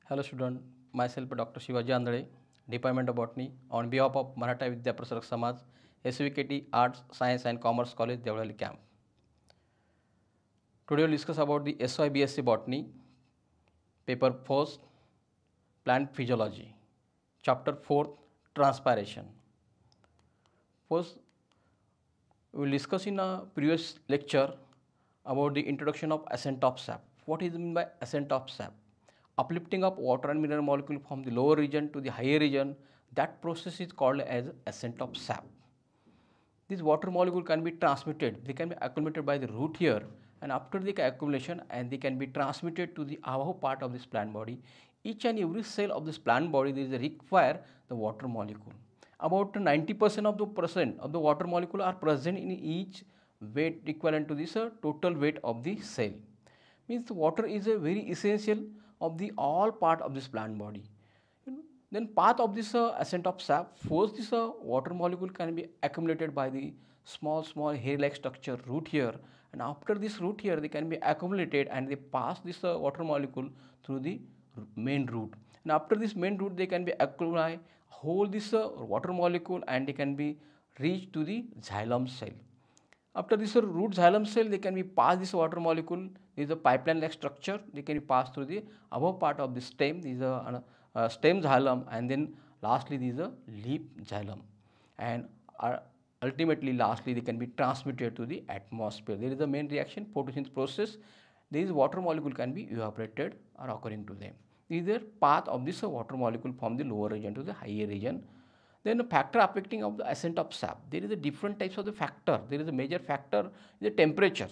Hello student, myself Dr. Shivaji Andale, Department of Botany, on behalf of Maratha Vidya Prasarak Samaj, SVKT Arts, Science and Commerce College, Devlali Camp. Today we'll discuss about the SYBSc Botany, paper 4th, Plant Physiology, chapter 4th, Transpiration. First, we will discuss in a previous lecture about the introduction of ascent of sap. What is meant by ascent of sap? Uplifting of water and mineral molecule from the lower region to the higher region, that process is called as ascent of sap. This water molecule can be transmitted, they can be accumulated by the root hair, and after the accumulation and they can be transmitted to the above part of this plant body. Each and every cell of this plant body there is a require the water molecule. About 90% of the water molecule are present in each weight equivalent to this total weight of the cell. Means the water is a very essential of the all part of this plant body. Then path of this ascent of sap, first this water molecule can be accumulated by the small hair-like structure root hair, and after this root hair they can be accumulated and they pass this water molecule through the main root, and after this main root they can be accumulate hold this water molecule and they can be reach to the xylem cell. After this root xylem cell, they can be passed this water molecule. This is a pipeline-like structure. They can be passed through the above part of the stem. This is a stem xylem, and then lastly this is a leaf xylem, and ultimately lastly they can be transmitted to the atmosphere. There is the main reaction photosynthesis process. These water molecule can be evaporated or occurring to them. This is the path of this water molecule from the lower region to the higher region. Then the factor affecting of the ascent of sap. There is a different types of the factor. There is a major factor, the temperature.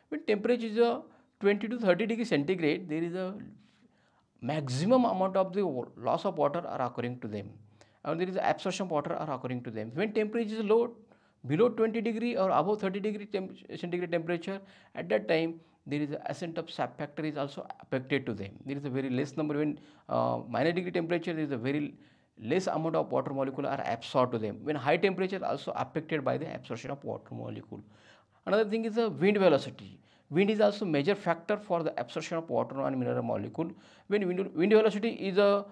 When temperature is a 20 to 30 degree centigrade, there is a maximum amount of the loss of water are occurring to them. And there is a absorption of water are occurring to them. When temperature is low, below 20 degree or above 30 degree centigrade temperature, at that time there is a ascent of sap factor is also affected to them. There is a very less number. When minus degree temperature, there is a very less amount of water molecule are absorbed to them. When high temperature also affected by the absorption of water molecule. Another thing is the wind velocity. Wind is also major factor for the absorption of water and mineral molecule. When wind velocity is a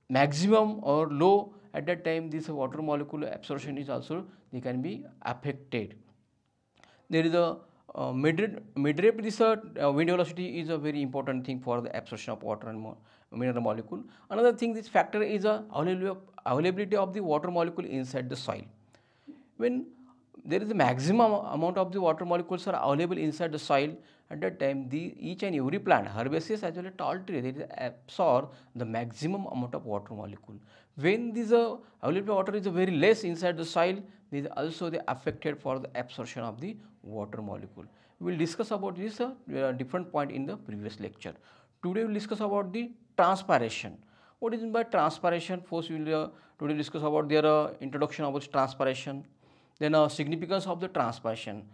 maximum or low, at that time this water molecule absorption is also they can be affected. There is a mid-rate this wind velocity is a very important thing for the absorption of water and mineral molecule. Another thing, this factor is a availability of the water molecule inside the soil. When there is a maximum amount of the water molecules are available inside the soil, at that time each and every plant, herbaceous as well as tall tree, they absorb the maximum amount of water molecule. When this availability of water is very less inside the soil, this also they affected for the absorption of the water molecule. We will discuss about this different point in the previous lecture. Today we will discuss about the transpiration. What is meant by transpiration? First we will today discuss about their introduction about transpiration, then significance of the transpiration,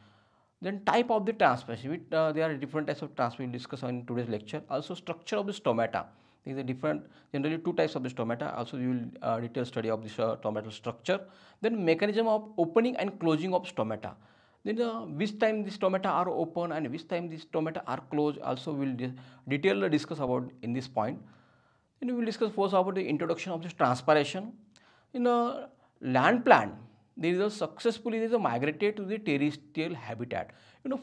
then type of the transpiration. There are different types of transpiration we will discuss in today's lecture. Also structure of the stomata. There is a different, generally two types of the stomata. Also we will detail study of this stomatal structure. Then mechanism of opening and closing of stomata. Then which time the stomata are open and which time the stomata are closed, also we will detail discuss about in this point. Then we will discuss first about the introduction of this transpiration. In a land plant, there is a successfully there is a migrated to the terrestrial habitat.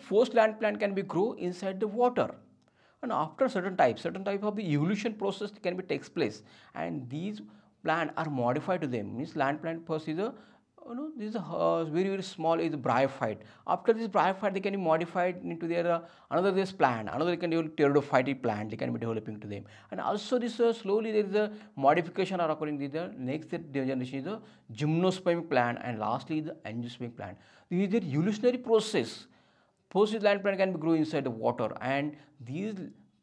First land plant can be grow inside the water, and after certain type of the evolution process can be takes place, and these plant are modified to them. Means land plant first is a this is a very small is bryophyte. After this bryophyte, they can be modified into their another this plant. Another can develop pteridophytic plant. They can be developing to them, and also this slowly there is a modification are occurring. The next generation is a gymnospermic plant, and lastly the angiospermic plant. This is the evolutionary process. First, land plant can be grow inside the water, and these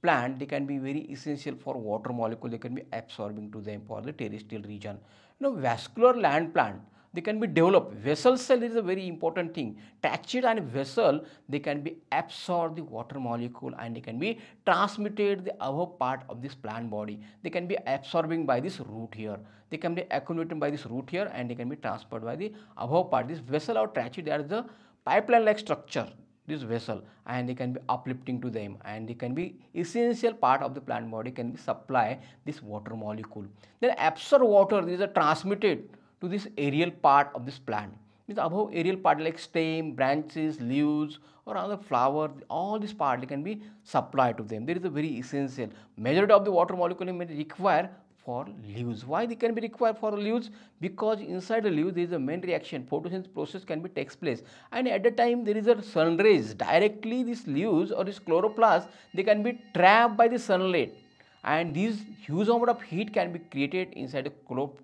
plant they can be very essential for water molecule. They can be absorbing to them for the terrestrial region. Vascular land plant, they can be developed. Vessel cell is a very important thing. Trachea and vessel, they can be absorb the water molecule and they can be transmitted the above part of this plant body. They can be absorbing by this root here. They can be accumulated by this root here and they can be transferred by the above part. This vessel or trachea, there is a pipeline-like structure. this vessel, and they can be uplifting to them, and they can be essential part of the plant body, can be supply this water molecule. Then absorb water, these are transmitted to this aerial part of this plant. Means above aerial part like stem, branches, leaves, or other flower, all this part can be supplied to them. There is a very essential. Majority of the water molecule may require for leaves. Why they can be required for leaves? Because inside the leaves there is a main reaction, photosynthesis process can be takes place, and at the time there is a sun rays directly these leaves or this chloroplast, they can be trapped by the sunlight, and these huge amount of heat can be created inside the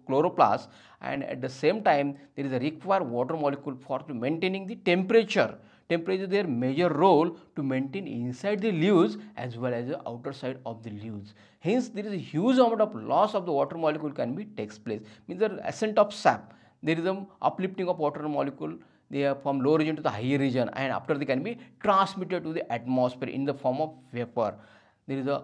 chloroplast, and at the same time there is a required water molecule for maintaining the temperature. Temperature their major role to maintain inside the leaves as well as the outer side of the leaves. Hence there is a huge amount of loss of the water molecule can be takes place. Means the ascent of sap, there is a uplifting of water molecule, they are from low region to the higher region, and after they can be transmitted to the atmosphere in the form of vapor. There is a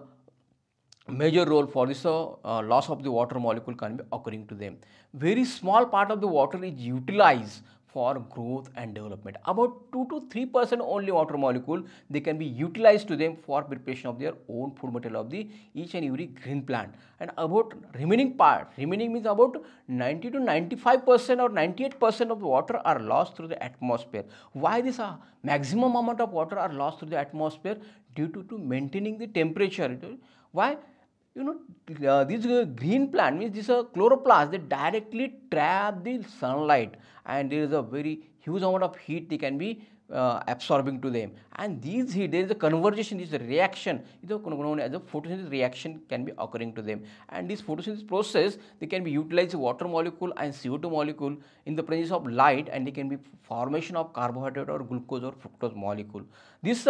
major role for this loss of the water molecule can be occurring to them. Very small part of the water is utilized for growth and development. About 2 to 3% only water molecule they can be utilized to them for preparation of their own food material of the each and every green plant. And about remaining part, remaining means about 90 to 95% or 98% of the water are lost through the atmosphere. Why this maximum amount of water are lost through the atmosphere? Due to maintaining the temperature. Why? This green plant means this chloroplast, they directly trap the sunlight, and there is a very huge amount of heat they can be absorbing to them, and these heat, there is a conversion, this reaction is known as a photosynthesis reaction can be occurring to them, and this photosynthesis process they can be utilize water molecule and CO2 molecule in the presence of light, and they can be formation of carbohydrate or glucose or fructose molecule. This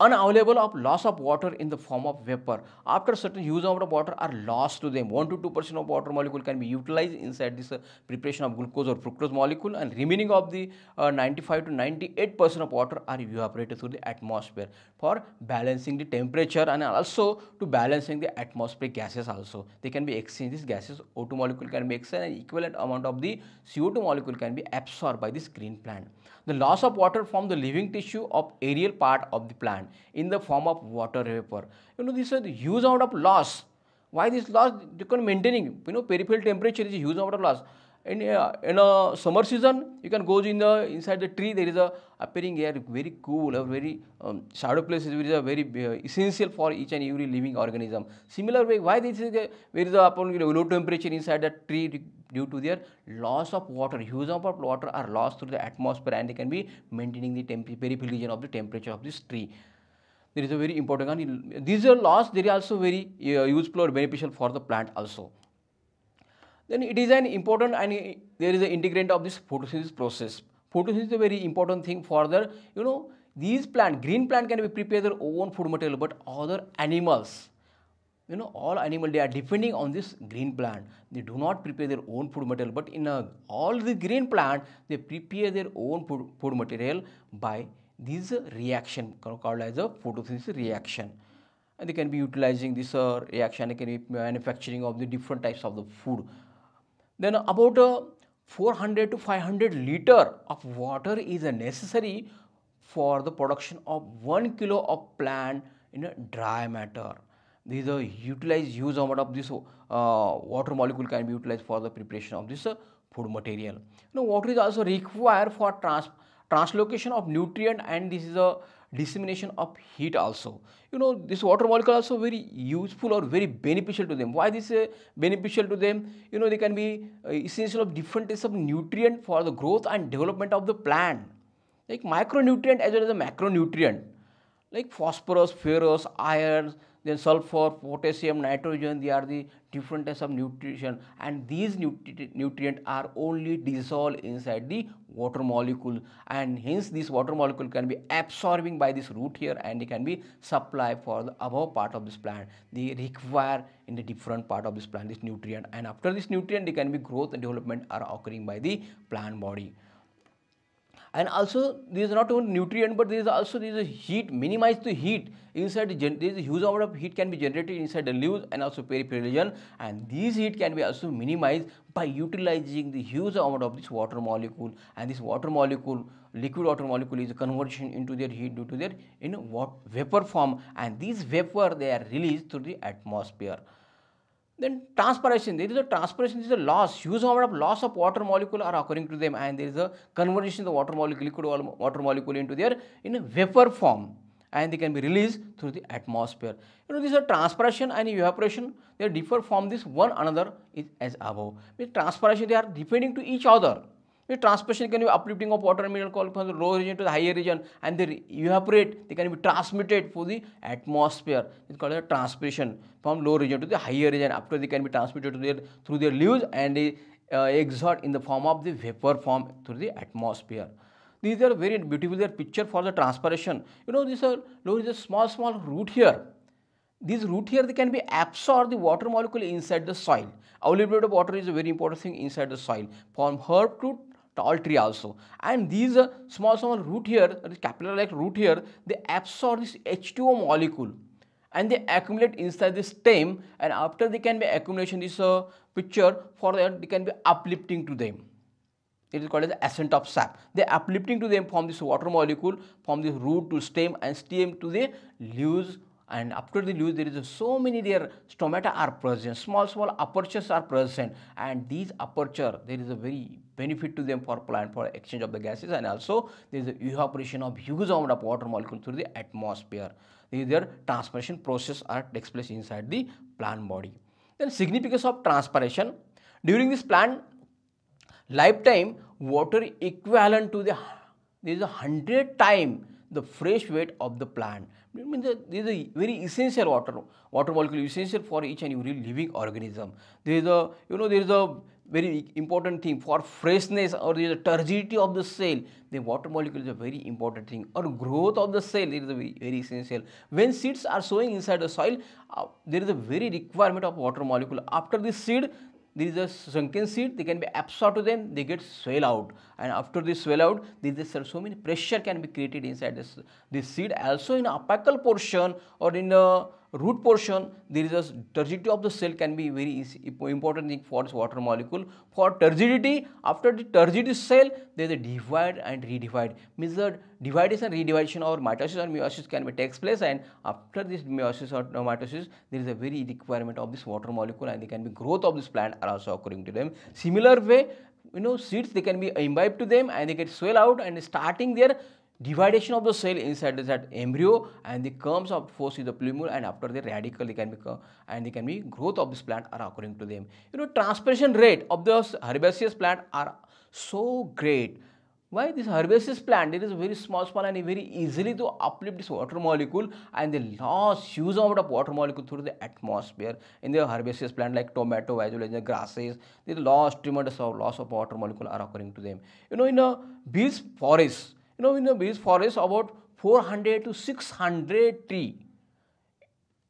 unavailable of loss of water in the form of vapor. After certain huge amount of water are lost to them, 1 to 2% of water molecule can be utilized inside this preparation of glucose or fructose molecule, and remaining of the 95 to 98% of water are evaporated through the atmosphere for balancing the temperature and also to balancing the atmospheric gases also. They can be exchanged, these gases, O2 molecule can be exchanged, and equivalent amount of the CO2 molecule can be absorbed by this green plant. The loss of water from the living tissue of aerial part of the plant in the form of water vapor. This is the huge amount of loss. Why this loss? Because maintaining, peripheral temperature is a huge amount of loss. In a summer season, you can go in the inside the tree. There is a appearing air very cool, a very shadow places which is a very essential for each and every living organism. Similar way, why this is where is the upon low temperature inside the tree due to their loss of water. Huge amount of water are lost through the atmosphere, and they can be maintaining the peripheral region of the temperature of this tree. There is a very important, and these are loss. They are also very useful or beneficial for the plant also. Then it is an important, and there is an integrant of this photosynthesis process. Photosynthesis is a very important thing for the, these plant, green plant can be prepare their own food material, but other animals, all animals, they are depending on this green plant. They do not prepare their own food material, but in all the green plant, they prepare their own food material by this reaction called as a photosynthesis reaction. And they can be utilizing this reaction, they can be manufacturing of the different types of the food. Then about 400 to 500 liter of water is necessary for the production of 1 kilo of plant in a dry matter. These are utilized huge amount of this water molecule can be utilized for the preparation of this food material. Water is also required for translocation of nutrient, and this is a dissemination of heat also. This water molecule also very useful or very beneficial to them. Why this is beneficial to them? They can be essential of different types of nutrient for the growth and development of the plant, like micronutrient as well as a macronutrient, like phosphorus, ferrous, iron, then sulfur, potassium, nitrogen. They are the different types of nutrition, and these nutrients are only dissolved inside the water molecule, and hence this water molecule can be absorbing by this root here, and it can be supplied for the above part of this plant. They require in the different part of this plant this nutrient, and after this nutrient, they can be growth and development are occurring by the plant body. And also there is not only nutrient, but there is also there is a heat, minimize the heat inside the there is a huge amount of heat can be generated inside the leaves and also peripheral region, and this heat can be also minimized by utilizing the huge amount of this water molecule. And this water molecule, liquid water molecule, is a conversion into their heat due to their in what vapor form, and these vapor they are released through the atmosphere. Then transpiration, there is a transpiration, there is a loss, huge amount of loss of water molecule are occurring to them, and there is a conversion of the water molecule, liquid water molecule into their in a vapor form, and they can be released through the atmosphere. This is a transpiration and evaporation, they differ from this one another is as above. With transpiration they are depending to each other. The transpiration can be uplifting of water and mineral from the lower region to the higher region, and they evaporate, they can be transmitted for the atmosphere. It's called a transpiration from lower region to the higher region. After they can be transmitted to their through their leaves and they exert in the form of the vapor form through the atmosphere. These are very beautiful. Their picture for the transpiration. These are there is a small root here. This root here they can be absorb the water molecule inside the soil. Availability of water is a very important thing inside the soil. From herb to tall tree also, and these small root here, capillary like root here, they absorb this H2O molecule and they accumulate inside the stem, and after they can be accumulation, this picture for that they can be uplifting to them. It is called as ascent of sap. They are uplifting to them from this water molecule from the root to stem and stem to the leaves. And after the leaves, there is so many their stomata are present, small apertures are present, and these aperture there is a very benefit to them for plant for exchange of the gases, and also there is a evaporation of huge amount of water molecule through the atmosphere. These their transpiration process are takes place inside the plant body. Then significance of transpiration during this plant lifetime, water equivalent to the there is 100 times the fresh weight of the plant. It means that there is a very essential water molecule essential for each and every living organism. There is a there is a very important thing for freshness or there is a turgidity of the cell. The water molecule is a very important thing. Or growth of the cell, it is a very essential. When seeds are sowing inside the soil, there is a very requirement of water molecule. After this seed, there is a sunken seed, they can be absorbed to them, they get swell out, and after this swell out, there is so many pressure can be created inside this seed. Also in apical portion or in the root portion, there is a turgidity of the cell can be very important thing for this water molecule. For turgidity, after the turgid cell, there is a divide and redivide. Means the dividation and redivision or mitosis or meiosis can be takes place, and after this meiosis or mitosis, there is a very requirement of this water molecule, and there can be growth of this plant are also occurring to them. Similar way, seeds they can be imbibed to them and they get swell out and starting their dividation of the cell inside that embryo, and the comes of force is the plumule, and after the radical they can become and they can be growth of this plant are occurring to them. Transpiration rate of the herbaceous plant are so great. Why this herbaceous plant? It is very small and very easily to uplift this water molecule, and they lost huge amount of water molecule through the atmosphere in the herbaceous plant like tomato as well as the grasses. They lost tremendous loss of water molecule are occurring to them. In a beech forest, in the beech forest about 400 to 600 tree.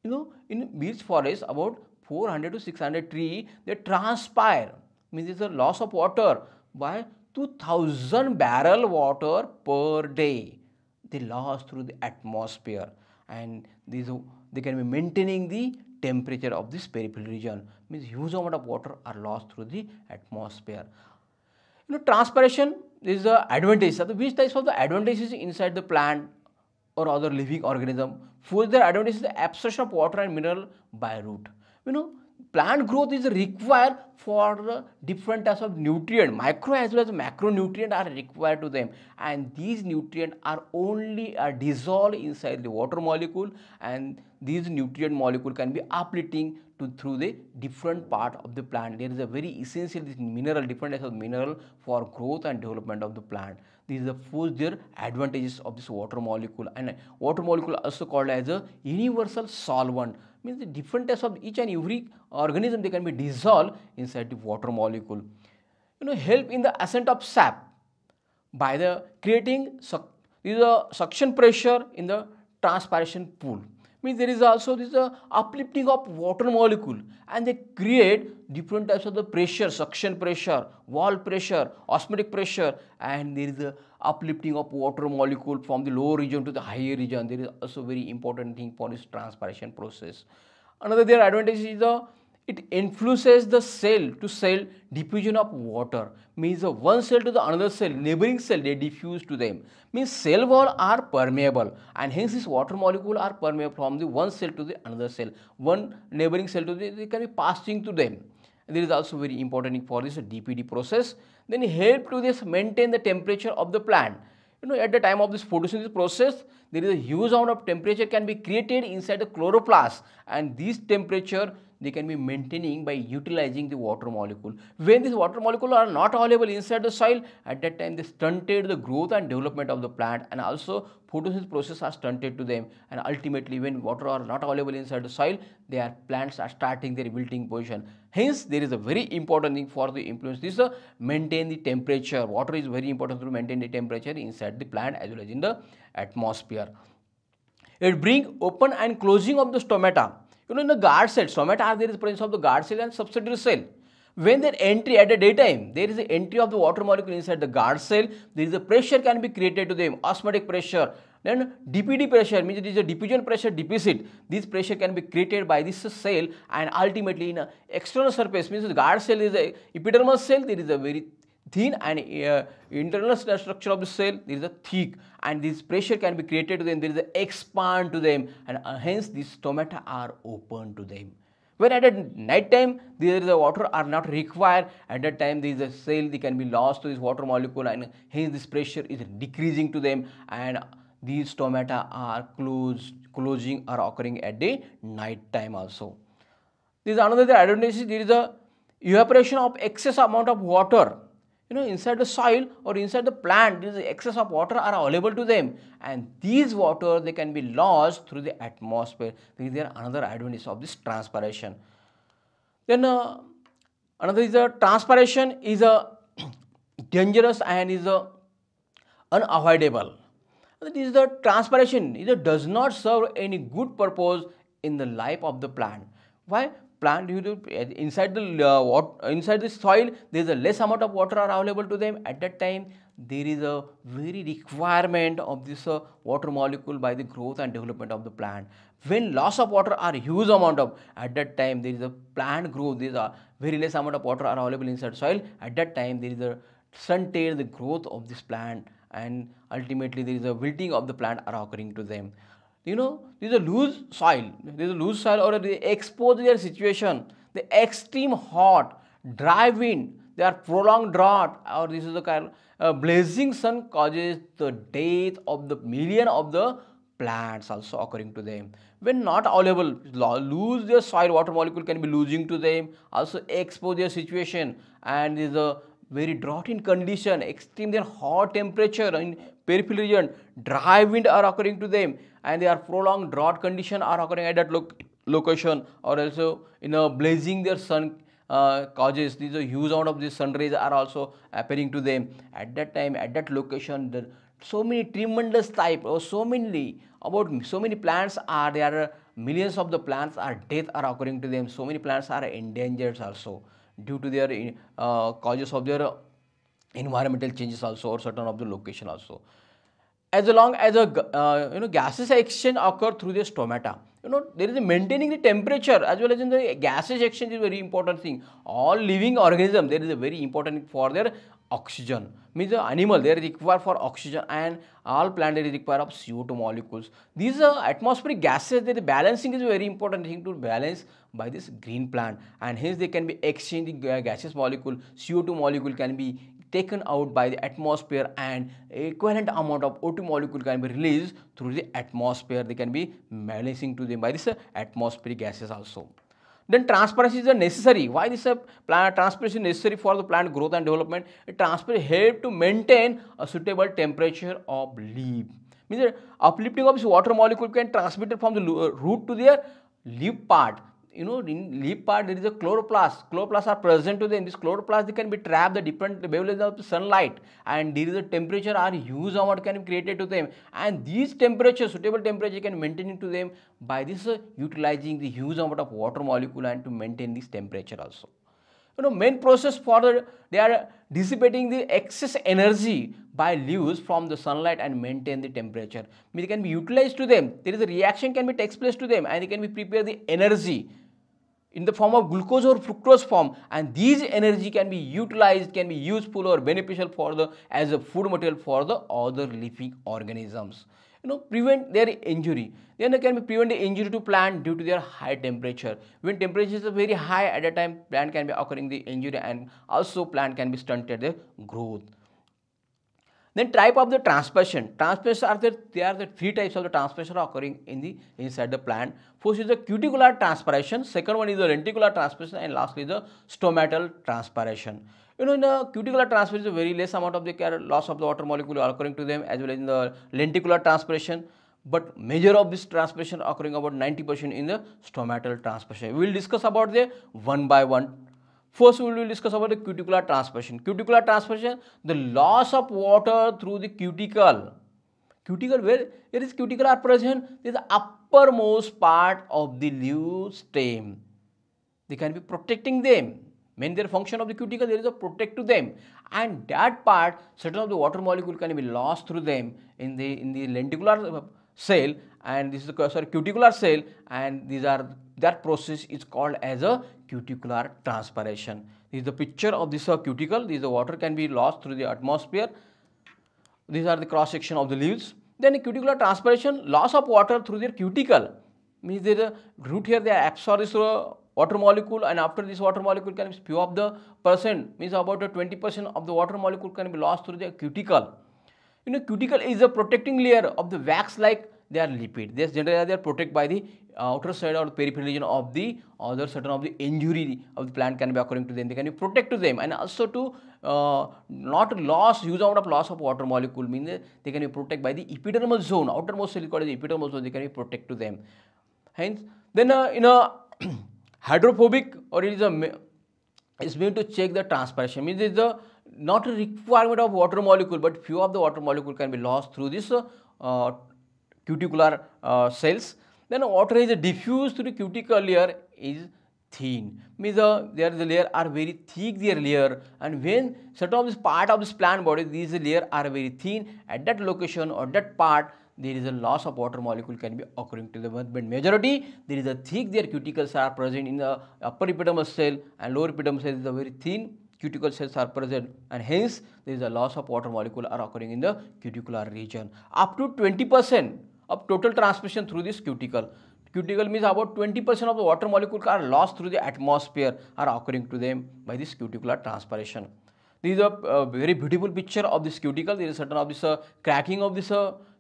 In beech forest about 400 to 600 tree they transpire, means it's a loss of water by 2000 barrel water per day they lost through the atmosphere, and they can be maintaining the temperature of this peripheral region, means huge amount of water are lost through the atmosphere. Transpiration is the advantage. So which types of the advantages inside the plant or other living organism? Further advantage is the absorption of water and mineral by root. Plant growth is required for the different types of nutrient, micro as well as macronutrient are required to them, and these nutrients are only dissolved inside the water molecule, and these nutrient molecule can be uplifting through the different part of the plant. There is a very essential this mineral, different types of mineral for growth and development of the plant. These are the first their advantages of this water molecule, and water molecule also called as a universal solvent, means the different types of each and every organism they can be dissolved inside the water molecule. Help in the ascent of sap by the creating suction pressure in the transpiration pool. Means there is also this uplifting of water molecule, and they create different types of the pressure, suction pressure, wall pressure, osmotic pressure, and there is a uplifting of water molecule from the lower region to the higher region. There is also very important thing for this transpiration process. Another their advantage is it influences the cell to cell diffusion of water. Means one cell to the another cell, neighboring cell, they diffuse to them. Means cell wall are permeable, and hence this water molecule are permeable from the one cell to the another cell. One neighboring cell to the, they can be passing to them. There is also very important for this DPD process. Then help to this maintain the temperature of the plant. At the time of this photosynthesis process, there is a huge amount of temperature can be created inside the chloroplast, and this temperature they can be maintaining by utilizing the water molecule. When these water molecules are not available inside the soil, at that time they stunted the growth and development of the plant, and also photosynthesis process are stunted to them, and ultimately when water are not available inside the soil, their plants are starting their wilting position. Hence, there is a very important thing for the influence. This maintain the temperature. Water is very important to maintain the temperature inside the plant as well as in the atmosphere. It bring open and closing of the stomata. In the guard cell, stomata there is presence of the guard cell and subsidiary cell. When their entry at the daytime, there is an entry of the water molecule inside the guard cell. There is a pressure can be created to them, osmotic pressure. Then DPD pressure means it is a diffusion pressure deficit. This pressure can be created by this cell, and ultimately in a external surface means the guard cell is a epidermal cell. There is a very thin, and internal structure of the cell there is a thick, and this pressure can be created to them. There is a expand to them, and hence these stomata are open to them. When at night time there is a water are not required, at that time there is a cell they can be lost to this water molecule, and hence this pressure is decreasing to them, and these stomata are closing are occurring at the night time also. There is another advantage. There is a evaporation of excess amount of water. Inside the soil or inside the plant, there is excess of water are available to them, and these water they can be lost through the atmosphere. This is another advantage of this transpiration. Then another is transpiration is a dangerous and is unavoidable. This is the transpiration. It does not serve any good purpose in the life of the plant. Why? Plant inside the soil there is a less amount of water are available to them. At that time there is a very requirement of this water molecule by the growth and development of the plant. When loss of water are huge amount of, at that time there is a plant growth, there is a very less amount of water are available inside soil. At that time there is a stunted the growth of this plant, and ultimately there is a wilting of the plant are occurring to them. There is a loose soil, or they expose their situation, the extreme hot, dry wind, they are prolonged drought, or this is the kind of blazing sun causes the death of the million of the plants also occurring to them. When not available, lose their soil, water molecule can be losing to them, also expose their situation, and there is a very drought in condition, extreme their hot temperature in peripheral region, dry wind are occurring to them, and they are prolonged drought condition are occurring at that location, or also blazing their sun causes these a huge amount of these sun rays are also appearing to them. At that time, at that location, so many tremendous type or so many plants are there. Millions of the plants are death are occurring to them. So many plants are endangered also due to their causes of their environmental changes also, or certain of the location also. As long as gases exchange occur through the stomata, there is a maintaining the temperature as well as in the gases exchange is very important thing. All living organism there is a very important for their oxygen. Means the animal they require for oxygen, and all plant they require of CO2 molecules. These atmospheric gases, the balancing is a very important thing to balance by this green plant, and hence they can be exchanging gaseous molecule. CO2 molecule can be taken out by the atmosphere, and equivalent amount of O2 molecule can be released through the atmosphere. They can be balancing to them by this atmospheric gases also. Then transpiration is necessary. Why this plant transpiration necessary for the plant growth and development? Transpiration help to maintain a suitable temperature of leaf. Means uplifting of this water molecule can transmit it from the root to their leaf part. in leaf part there is a chloroplast. Chloroplasts are present to them. This chloroplast, they can be trapped the different wavelengths of the sunlight, and there is a temperature are huge amount can be created to them, and these temperature, suitable temperature can maintain to them by this utilizing the huge amount of water molecule and to maintain this temperature also. Main process for they are dissipating the excess energy by leaves from the sunlight and maintain the temperature. They can be utilized to them. There is a reaction can be takes place to them, and they can be prepare the energy in the form of glucose or fructose form, and these energy can be utilized, can be useful or beneficial for the as a food material for the other living organisms. Prevent their injury. Then they can be prevent the injury to plant due to their high temperature. When temperature is very high at that time, plant can be occurring the injury, and also plant can be stunted the growth. Then type of the transpiration. Transpiration are the three types of the transpiration occurring inside the plant. First is the cuticular transpiration, second one is the lenticular transpiration, and lastly the stomatal transpiration. In the cuticular transpiration, very less amount of the loss of the water molecule are occurring to them, as well as in the lenticular transpiration, but major of this transpiration occurring about 90% in the stomatal transpiration. We will discuss about the one by one. First, we will discuss about the cuticular transpiration. Cuticular transpiration, the loss of water through the cuticle. Cuticle, where is cuticle are present? This is the uppermost part of the leaf stem. They can be protecting them. Main their function of the cuticle, there is a protect to them, and that part, certain of the water molecule can be lost through them in the lenticular cell, and this is the cuticular cell, and that process is called as a cuticular transpiration. This is the picture of this cuticle. This the water can be lost through the atmosphere. These are the cross section of the leaves. Then the cuticular transpiration, loss of water through their cuticle, means there is a root here, they absorb this water molecule, and after this water molecule can be few of the percent, means about 20% of the water molecule can be lost through the cuticle. Cuticle is a protecting layer of the wax like they are lipid. Generally they are protected by the outer side or the peripheral region of the other certain of the injury of the plant can be occurring to them. They can be protect to them, and also to not loss huge amount of loss of water molecule, means they can be protected by the epidermal zone. Outermost cell is called as the epidermal zone. They can be protect to them. Hence, then in a hydrophobic, or it is meant to check the transpiration, means it is the not a requirement of water molecule, but few of the water molecule can be lost through this cuticular cells. Then water is diffused through the cuticle layer is thin, means there the layer are very thick their layer, and when certain of this part of this plant body, these layer are very thin at that location or that part, there is a loss of water molecule can be occurring to them, but majority there is a thick their cuticles are present in the upper epidermal cell, and lower epidermal cell is a very thin cuticle cells are present, and hence there is a loss of water molecule are occurring in the cuticular region. Up to 20% of total transpiration through this cuticle. Cuticle means about 20% of the water molecules are lost through the atmosphere are occurring to them by this cuticular transpiration. This is a very beautiful picture of this cuticle. There is certain of this cracking of this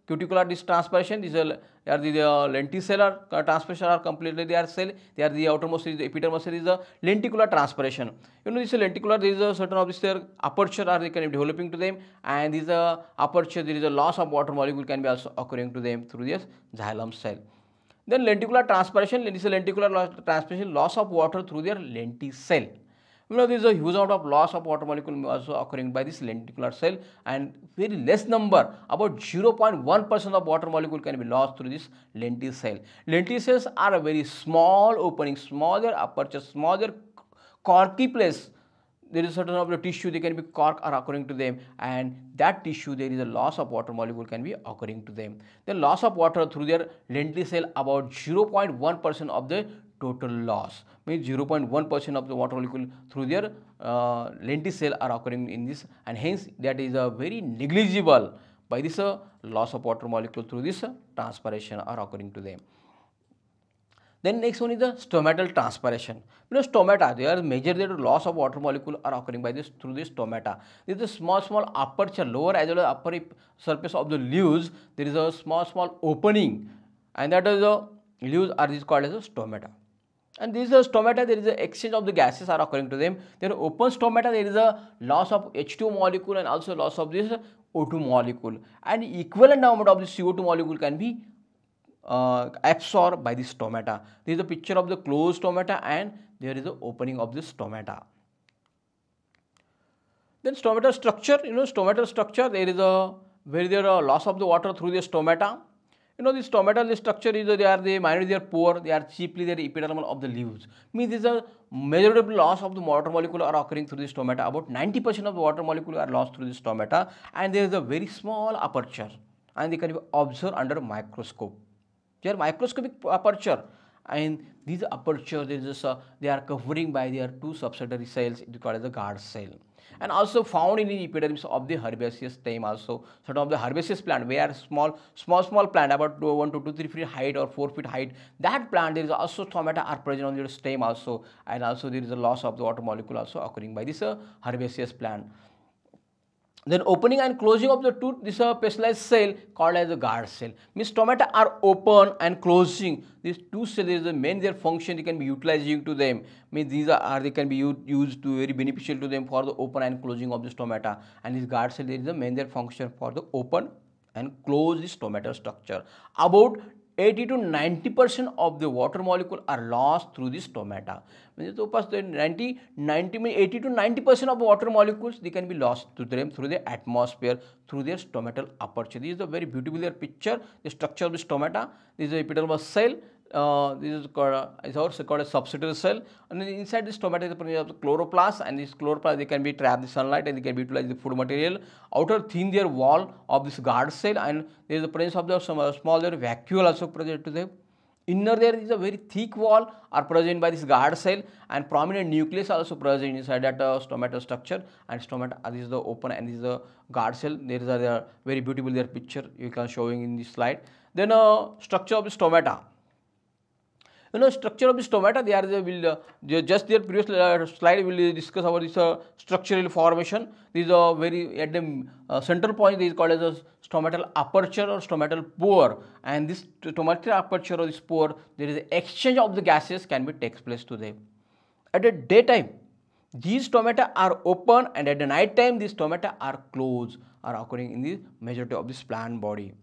cuticular transpiration. These are the lenticellar transpiration are completely their cell. They are the outermost is the epidermal cell is the lenticular transpiration. This lenticular, there is a certain of this their aperture are they can be developing to them, and this aperture there is a loss of water molecule can be also occurring to them through this xylem cell. Then lenticular transpiration, this is lenticular transpiration, loss of water through their lenticell. There is a huge amount of loss of water molecule also occurring by this lenticular cell, and very less number, about 0.1% of water molecule can be lost through this lenticell. Lenticels are a very small opening, smaller aperture, smaller corky place. There is certain of the tissue, they can be cork are occurring to them, and that tissue there is a loss of water molecule can be occurring to them. The loss of water through their lenticell about 0.1% of the total loss, means 0.1% of the water molecule through their lenticell are occurring in this, and hence that is a very negligible by this loss of water molecule through this transpiration are occurring to them. Then next one is the stomatal transpiration. Stomata, there are major loss of water molecule are occurring by this through this stomata. This is a small aperture, lower as well as upper surface of the leaves. There is a small opening, and that is the leaves are called as a stomata. And this is a stomata, there is an exchange of the gases are occurring to them. Then open stomata, there is a loss of H2 molecule and also loss of this O2 molecule, and equivalent amount of the CO2 molecule can be absorbed by the stomata. This is a picture of the closed stomata and there is the opening of the stomata. Then stomata structure, stomata structure, there is a loss of the water through the stomata. The stomata, the structure is they are the minority, they are poor, they are chiefly the epidermal of the leaves. Means this is a measurable loss of the water molecule are occurring through the stomata. About 90% of the water molecule are lost through the stomata, and there is a very small aperture and they can be observed under microscope. They are microscopic aperture, and these aperture they are covering by their two subsidiary cells called as the guard cell, and also found in the epidermis of the herbaceous stem. Also certain of the herbaceous plant where small plant about 1 to 2 3 feet height or 4 feet height, that plant there is also stomata are present on their stem also, and also there is a loss of the water molecule also occurring by this herbaceous plant. Then opening and closing of the tooth, this specialized cell called as a guard cell. Means stomata are open and closing. These two cells is the main their function they can be utilizing to them. Means these are they can be used to very beneficial to them for the open and closing of the stomata. And this guard cell is the main their function for the open and close the stomata structure. About 80 to 90% of the water molecule are lost through the stomata. Means 80 to 90% of the water molecules they can be lost to them through the atmosphere through their stomatal aperture. This is a very beautiful picture. The structure of the stomata. This is a epidermal cell. This is also called a subsidiary cell, and then inside the stomata is the presence of the chloroplast, and this chloroplast they can be trap the sunlight and they can be utilize the food material. Outer thin their wall of this guard cell, and there is the presence of the small their vacuole also present to them. Inner there is a very thick wall are present by this guard cell, and prominent nucleus also present inside that stomata structure. And stomata this is the open and this is the guard cell. There is a very beautiful their picture you can showing in this slide. Then structure of the stomata. Structure of the stomata, they are just their previous slide will discuss about this structural formation. This is a very at the center point is called as a stomatal aperture or stomatal pore, and this stomatal aperture or this pore there is an exchange of the gases can be takes place to them. At the daytime these stomata are open, and at the night time these stomata are closed, are occurring in the majority of this plant body.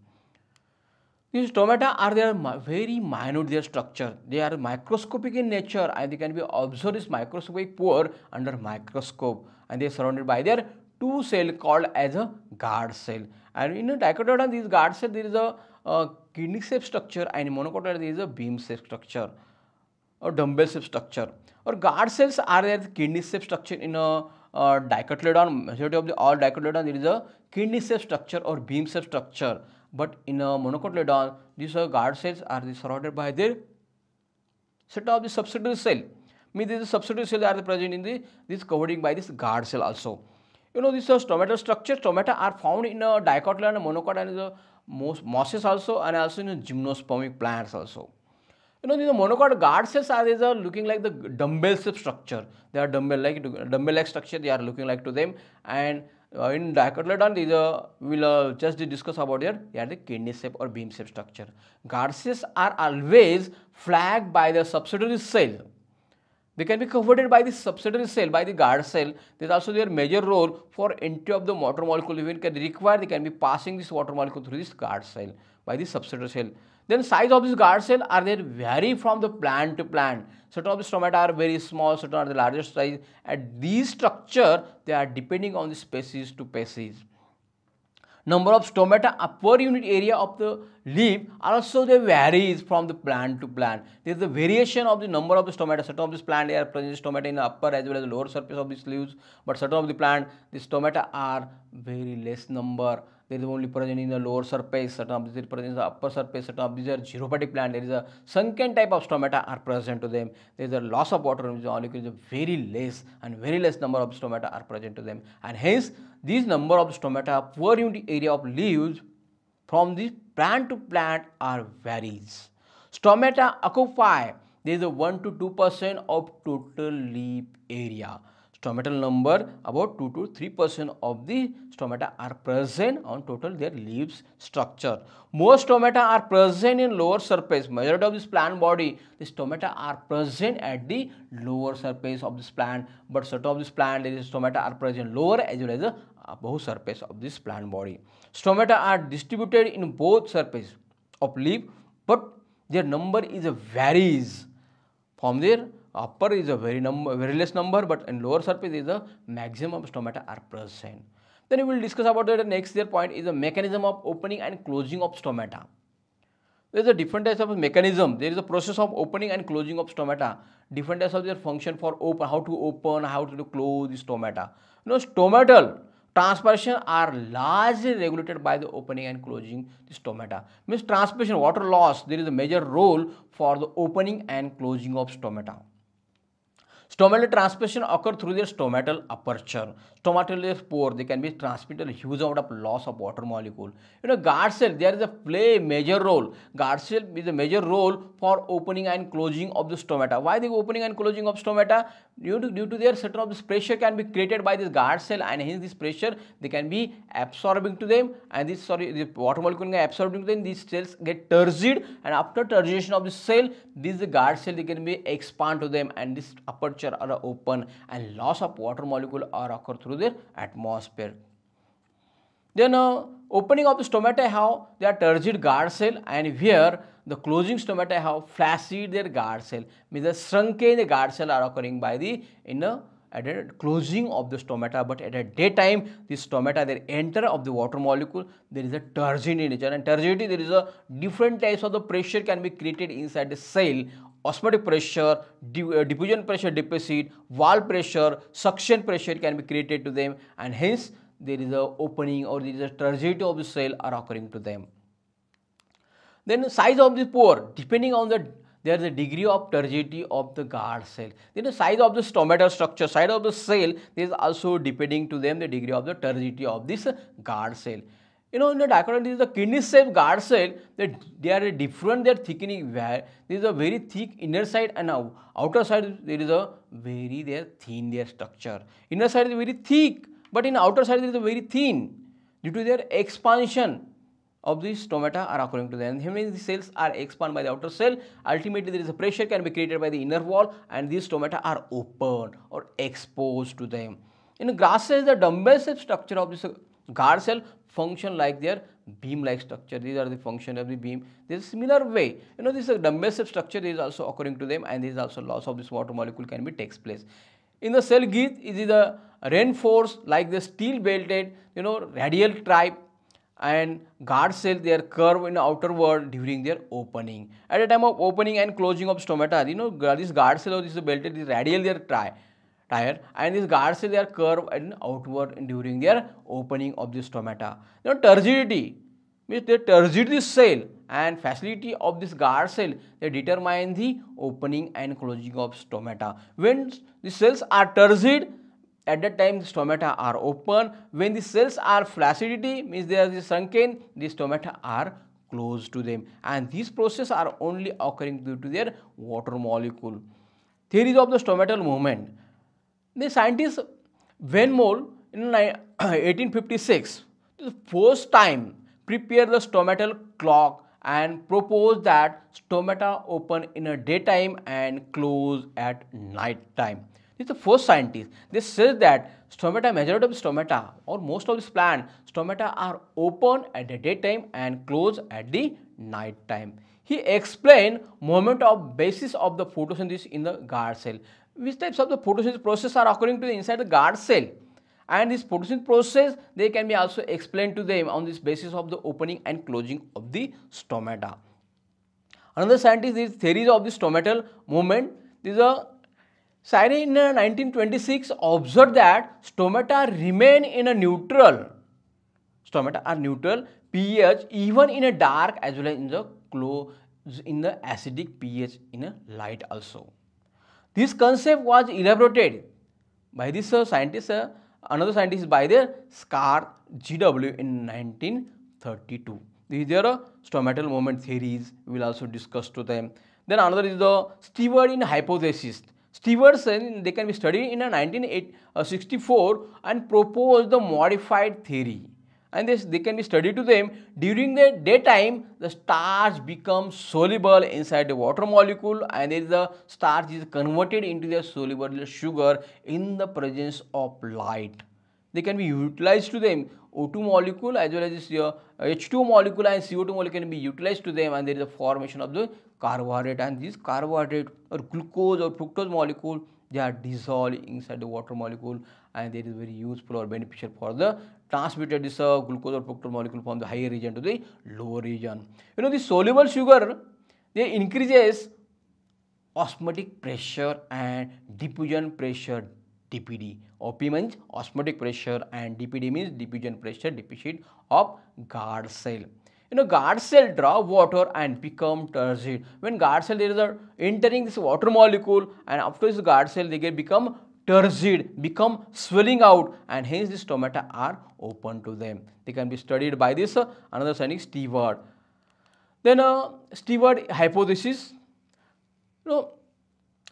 These stomata are very minute their structure. They are microscopic in nature, and they can be observed as microscopic pore under microscope, and they are surrounded by their two cell called as a guard cell. And in a dichotodon these guard cell there is a kidney shaped structure, and in monocotylon there is a beam shaped structure or dumbbell shaped structure. Or guard cells are there kidney shaped structure in a dicotyledon. Majority of the all dicotyledon there is a kidney shaped structure or beam shaped structure. But in a monocotyledon, these guard cells are surrounded by their set of the subsidiary cell. Means these subsidiary cells are present in this covering by this guard cell also. This stomatal structure. Stomata are found in a dicotyledon and monocotyledon is a mosses also, and also in gymnospermic plants also. These monocot guard cells are looking like the dumbbell shape structure. They are dumbbell-like structure. They are looking like to them, and in dicotyledon, these we'll just discuss about here. They are the kidney shape or beam shape structure. Guard cells are always flanked by the subsidiary cell. They can be covered by the subsidiary cell, by the guard cell. There is also their major role for entry of the water molecule. Even can require, they can be passing this water molecule through this guard cell by the subsidiary cell. Then size of this guard cell are they vary from the plant to plant. Certain of the stomata are very small, certain are the largest size. At these structure, they are depending on the species to species. Number of stomata per unit area of the leaf also they varies from the plant to plant. There is a variation of the number of the stomata. Certain of this plant they are present stomata in the upper as well as the lower surface of these leaves, but certain of the plant the stomata are very less number. There is only present in the lower surface, certain of these are present in the upper surface, certain of these are xerophatic plant. There is a sunken type of stomata are present to them. There is a loss of water in the molecule is very less, and very less number of stomata are present to them, and hence these number of stomata per unit area of leaves from the plant to plant are varies. Stomata occupy there is a 1 to 2% of total leaf area. Stomatal number about 2 to 3% of the stomata are present on total their leaves structure. Most stomata are present in lower surface. Majority of this plant body, the stomata are present at the lower surface of this plant, but certain of this plant, the stomata are present lower as well as the above surface of this plant body. Stomata are distributed in both surface of leaf, but their number is a varies. From their upper is a very less number, but in lower surface is a maximum stomata are present. Then we will discuss about the next their point is the mechanism of opening and closing of stomata. There is a different types of mechanism. There is a process of opening and closing of stomata. Different types of their function for open, how to open, how to close the stomata. Stomatal transpiration are largely regulated by the opening and closing the stomata. Means transpiration, water loss, there is a major role for the opening and closing of stomata. Stomatal transpiration occur through their stomatal aperture. Stomatal pore, they can be transmitted a huge amount of loss of water molecule. Guard cell, there is a play major role. Guard cell is a major role for opening and closing of the stomata. Why the opening and closing of stomata? Due to their certain of this pressure can be created by this guard cell, and hence this pressure they can be absorbing to them, and the water molecule get absorbing to them. These cells get turgid, and after turgidation of the cell, these guard cell they can be expand to them, and this aperture are open, and loss of water molecule are occur through their atmosphere. Then opening of the stomata have their turgid guard cell, and here the closing stomata have flaccid their guard cell. Means the shrunken the guard cell are occurring by the at the closing of the stomata, but at a daytime the stomata they enter of the water molecule, there is a turgid in nature, and turgidity there is a different types of the pressure can be created inside the cell. Osmotic pressure, diffusion pressure deficit, wall pressure, suction pressure can be created to them, and hence there is a opening or there is a turgidity of the cell are occurring to them. Then the size of the pore, depending on there is a degree of turgidity of the guard cell. Then the size of the stomatal structure, size of the cell, there is also depending to them the degree of the turgidity of this guard cell. In the diagram, this is the kidney shaped guard cell. They are different. Their thickening. There is a very thick inner side, and outer side there is a very thin their structure. Inner side is very thick, but in outer side there is a very thin due to their expansion of the stomata are occurring to them. Hence the cells are expanded by the outer cell. Ultimately there is a pressure can be created by the inner wall, and these stomata are open or exposed to them. In grass cells, the dumbbell shaped structure of this guard cell function like their beam like structure. These are the function of the beam. There is a similar way. This dumbbell shaped structure is also occurring to them, and there is also loss of this water molecule can be takes place. In the cell sheath, it is a reinforced like the steel belted radial type, and guard cell they are curved in the outer wall during their opening. At the time of opening and closing of stomata, this guard cell or this belted is radial their tire, and this guard cell they are curved and outward during their opening of the stomata. Turgidity means the turgid cell and facility of this guard cell they determine the opening and closing of stomata. When the cells are turgid, at that time the stomata are open. When the cells are flaccidity means they are sunken, the stomata are closed to them, and these processes are only occurring due to their water molecule. Theories of the stomatal movement. The scientist Van Moll in 1856 the first time prepared the stomatal clock and proposed that stomata open in a daytime and close at night time. This is the first scientist. They said that stomata, majority of stomata or most of this plant stomata are open at the daytime and close at the night time. He explained movement of basis of the photosynthesis in the guard cell. Which types of the photosynthesis process are occurring to the inside the guard cell, and this photosynthesis process they can be also explained to them on this basis of the opening and closing of the stomata. Another scientist is theories of the stomatal movement. This is a scientist in 1926 observed that stomata remain in a neutral. Stomata are neutral pH even in a dark as well as in the acidic pH in a light also. This concept was elaborated by this scientist, another scientist by the Scar GW in 1932. These are stomatal movement theories. We will also discuss to them. Then another is the Stewart hypothesis. Stewart they can be studied in 1964 and proposed the modified theory. And they can be studied to them during the daytime the starch becomes soluble inside the water molecule, and the starch is converted into the soluble sugar in the presence of light. they can be utilized to them. O2 molecule as well as this H2 molecule and CO2 molecule can be utilized to them, and there is a formation of the carbohydrate, and these carbohydrate or glucose or fructose molecule, they are dissolved inside the water molecule, and it is very useful or beneficial for the transmitted this glucose or fructose molecule from the higher region to the lower region. You know, the soluble sugar, they increases osmotic pressure and diffusion pressure, DPD. OP means osmotic pressure and DPD means diffusion pressure deficit of guard cell. You know, guard cell draw water and become turgid. When guard cell there is a entering this water molecule, and after this guard cell they get become turgid, become swelling out, and hence the stomata are open to them. They can be studied by this another scientist Stewart. Then Stewart hypothesis. You know,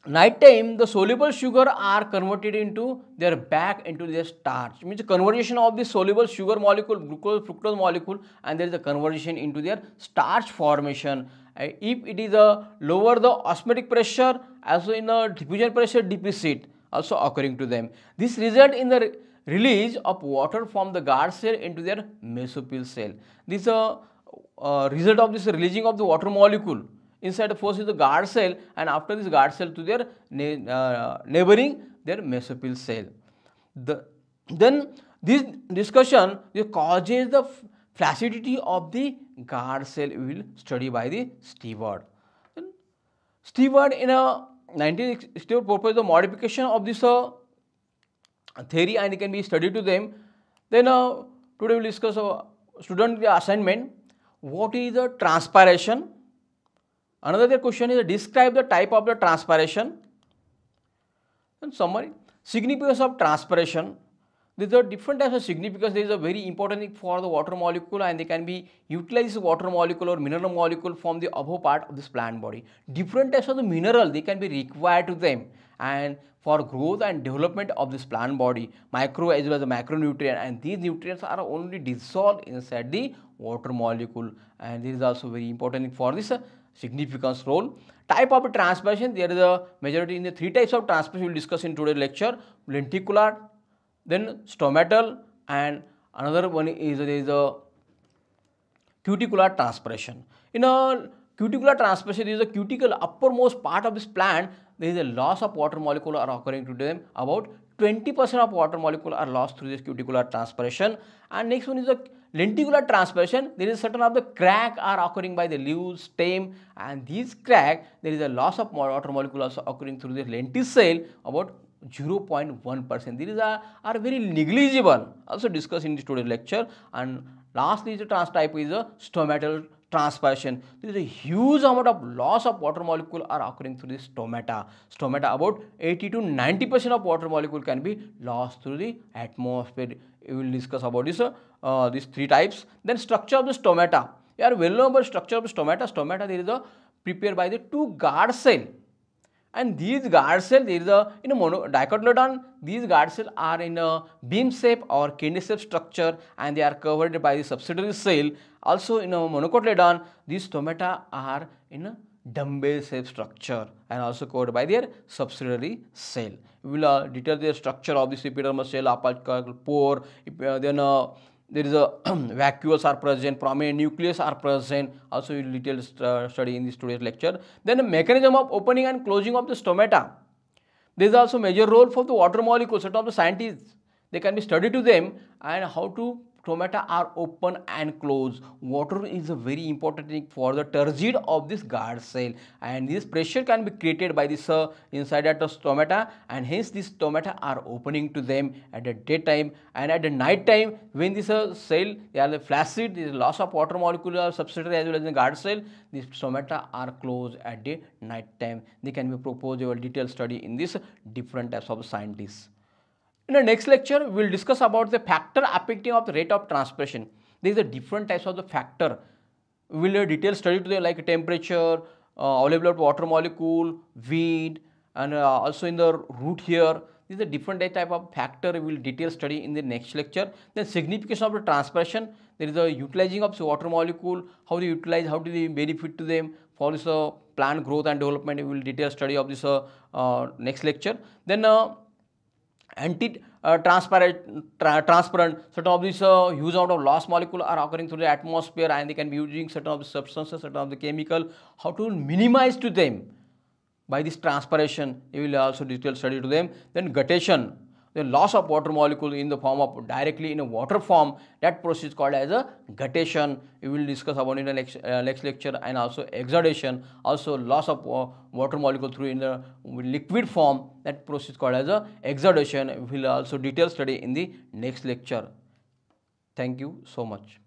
night time the soluble sugar are converted into their back into their starch. It means the conversion of the soluble sugar molecule, glucose fructose molecule, and there is a conversion into their starch formation. If it is a lower the osmotic pressure, also in a diffusion pressure deficit also occurring to them. This result in the release of water from the guard cell into their mesophyll cell. This result of this releasing of the water molecule inside the first is the guard cell, and after this guard cell to their neighboring their mesophyll cell. Then this discussion causes the flaccidity of the guard cell we will study by the Stewart. Stewart in a 1960 proposed the modification of this theory, and it can be studied to them. Then today we will discuss student assignment. What is the transpiration? Another question is describe the type of the transpiration. And summary, significance of transpiration. These are different types of significance. There is a very important thing for the water molecule, and they can be utilized water molecule or mineral molecule from the above part of this plant body. Different types of the mineral they can be required to them, and for growth and development of this plant body, micro as well as the macronutrient, and these nutrients are only dissolved inside the water molecule, and this is also very important thing for this significance role. Type of transpiration, there is a majority in the three types of transpiration we will discuss in today's lecture: lenticular, then stomatal, and another one is there is a cuticular transpiration. In a cuticular transpiration, there is a cuticle uppermost part of this plant. There is a loss of water molecule are occurring to them. About 20% of water molecule are lost through this cuticular transpiration. And next one is the lenticular transpiration. There is certain of the crack are occurring by the leaves, stem, and these crack there is a loss of water molecule also occurring through the lenticule about 0.1%. These are very negligible. Also discussed in today's lecture. And lastly, the type is a stomatal transpiration. There is a huge amount of loss of water molecule are occurring through the stomata. Stomata, about 80 to 90% of water molecule can be lost through the atmosphere. We will discuss about this these three types. Then structure of the stomata. You are well known about structure of the stomata. Stomata, there is a prepared by the two guard cell. And these guard cells, there is a in a dicotyledon, these guard cells are in a beam shape or kidney shape structure, and they are covered by the subsidiary cell. Also in a monocotyledon, these stomata are in a dumbbell shape structure and also covered by their subsidiary cell. We will detail their structure of this epidermal cell, apical pore, then there is a vacuoles are present, prominent nucleus are present. Also we will detail study in this today's lecture. Then the mechanism of opening and closing of the stomata. There is also major role for the water molecules. Certain of the scientists, they can be studied to them, and how to stomata are open and closed. Water is a very important thing for the turgid of this guard cell, and this pressure can be created by this inside at the stomata, and hence these stomata are opening to them at the daytime, and at the night time when this cell they are flaccid, there is loss of water molecule substrate as well as the guard cell, these stomata are closed at the night time. They can be proposed a detailed study in this different types of scientists. In the next lecture, we will discuss about the factor affecting of the rate of transpiration. There is a different types of the factor. We will detail study to the like temperature, available water molecule, wind, and also in the root here. This is a different type of factor we will detail study in the next lecture. Then signification of the transpiration. There is a utilizing of the water molecule, how they utilize, how do they benefit to them for this plant growth and development. We will detail study of this next lecture. Then transparent. Certain of these huge amount of lost molecule are occurring through the atmosphere, and they can be using certain of the substances, certain of the chemical. How to minimize to them by this transpiration, you will also detailed study to them. Then guttation, the loss of water molecule in the form of directly in a water form, that process is called as a guttation. We will discuss about in the next lecture. And also exudation, also loss of water molecule through in the liquid form, that process is called as a exudation. We will also detail study in the next lecture. Thank you so much.